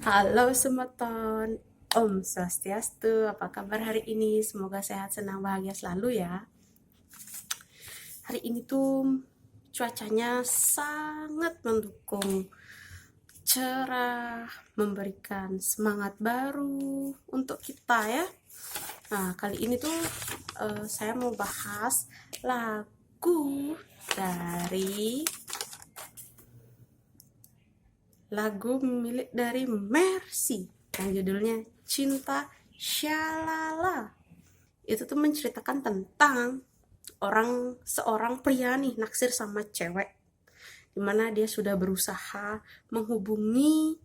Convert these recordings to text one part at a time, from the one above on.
Halo semeton, Om Swastiastu, apa kabar hari ini? Semoga sehat, senang, bahagia selalu ya. Hari ini tuh cuacanya sangat mendukung, cerah, memberikan semangat baru untuk kita ya. Nah, kali ini tuh saya mau bahas lagu milik dari Mercy yang judulnya Cinta Syalala. Itu tuh menceritakan tentang seorang pria nih naksir sama cewek, dimana dia sudah berusaha menghubungi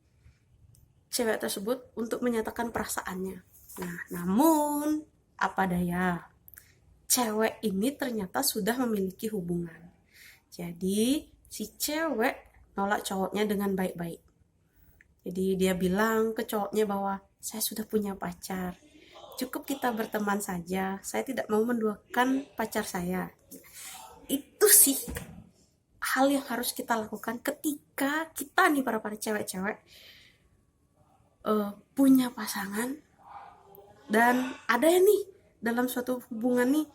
cewek tersebut untuk menyatakan perasaannya. Nah, namun apa daya, cewek ini ternyata sudah memiliki hubungan. Jadi si cewek nolak cowoknya dengan baik-baik. Jadi dia bilang ke cowoknya bahwa saya sudah punya pacar, cukup kita berteman saja, saya tidak mau menduakan pacar saya. Itu sih hal yang harus kita lakukan ketika kita nih para cewek-cewek punya pasangan dan ada ya nih dalam suatu hubungan nih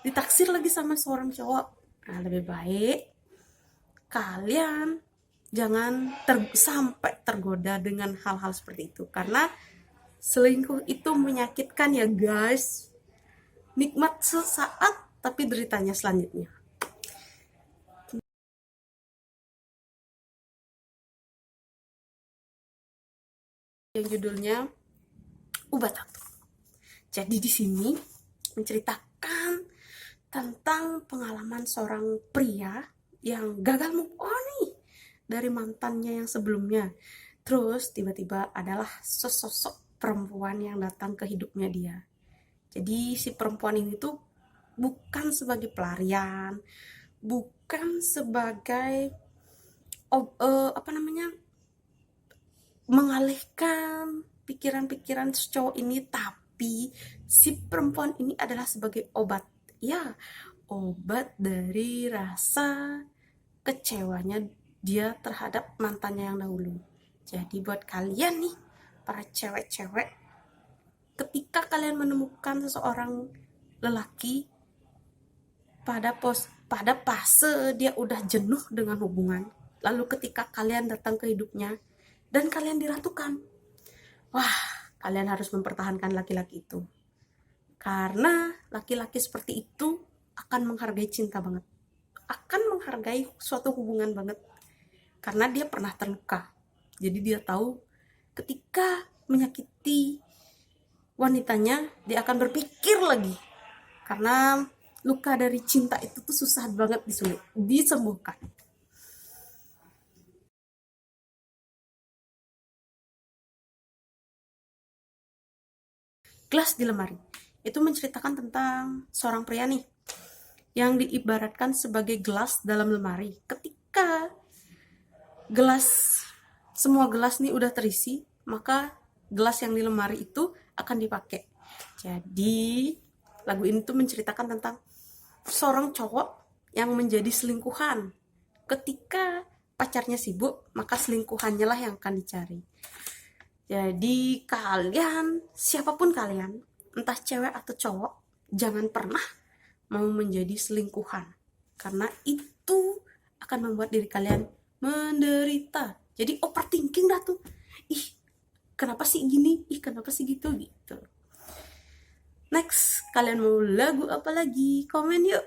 ditaksir lagi sama seorang cowok. Nah, lebih baik kalian jangan sampai tergoda dengan hal-hal seperti itu, karena selingkuh itu menyakitkan ya guys. Nikmat sesaat tapi deritanya selanjutnya. Yang judulnya Ubat Waktu. Jadi di sini menceritakan tentang pengalaman seorang pria yang gagal move on nih dari mantannya yang sebelumnya. Terus tiba-tiba adalah sesosok perempuan yang datang ke hidupnya dia. Jadi si perempuan ini tuh bukan sebagai pelarian, bukan sebagai mengalihkan pikiran-pikiran cowok ini, tapi si perempuan ini adalah sebagai obat. Ya, obat dari rasa kecewanya dia terhadap mantannya yang dahulu. Jadi buat kalian nih, para cewek-cewek, ketika kalian menemukan seseorang lelaki pada fase dia udah jenuh dengan hubungan, lalu ketika kalian datang ke hidupnya dan kalian diratukan, wah, kalian harus mempertahankan laki-laki itu. Karena laki-laki seperti itu akan menghargai cinta banget, akan menghargai suatu hubungan banget, karena dia pernah terluka. Jadi dia tahu ketika menyakiti wanitanya, dia akan berpikir lagi. Karena luka dari cinta itu tuh susah banget disembuhkan. Gelas di lemari itu menceritakan tentang seorang pria nih yang diibaratkan sebagai gelas dalam lemari. Ketika semua gelas nih udah terisi, maka gelas yang di lemari itu akan dipakai. Jadi lagu ini tuh menceritakan tentang seorang cowok yang menjadi selingkuhan. Ketika pacarnya sibuk, maka selingkuhannya lah yang akan dicari. Jadi kalian, siapapun kalian, entah cewek atau cowok, jangan pernah mau menjadi selingkuhan, karena itu akan membuat diri kalian menderita. Jadi overthinking dah tuh, ih kenapa sih gini, ih kenapa sih gitu. Next, kalian mau lagu apa lagi? Komen yuk.